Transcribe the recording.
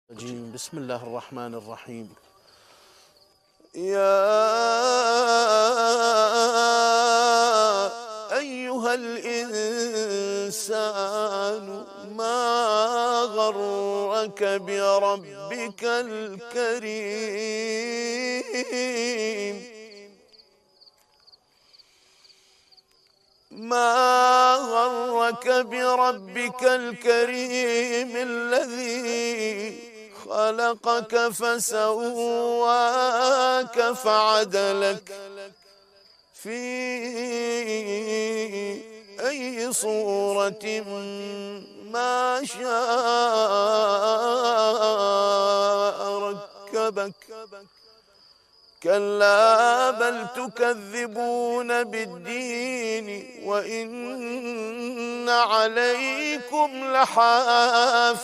بسم الله الرحمن الرحيم. يا أيها الإنسان ما غرك بربك الكريم ما غرك بربك الكريم الذي خلقك فسواك فعدلك في أي صورة ما شاء ركبك. كلا بل تكذبون بالدين وإن عليكم لحافظين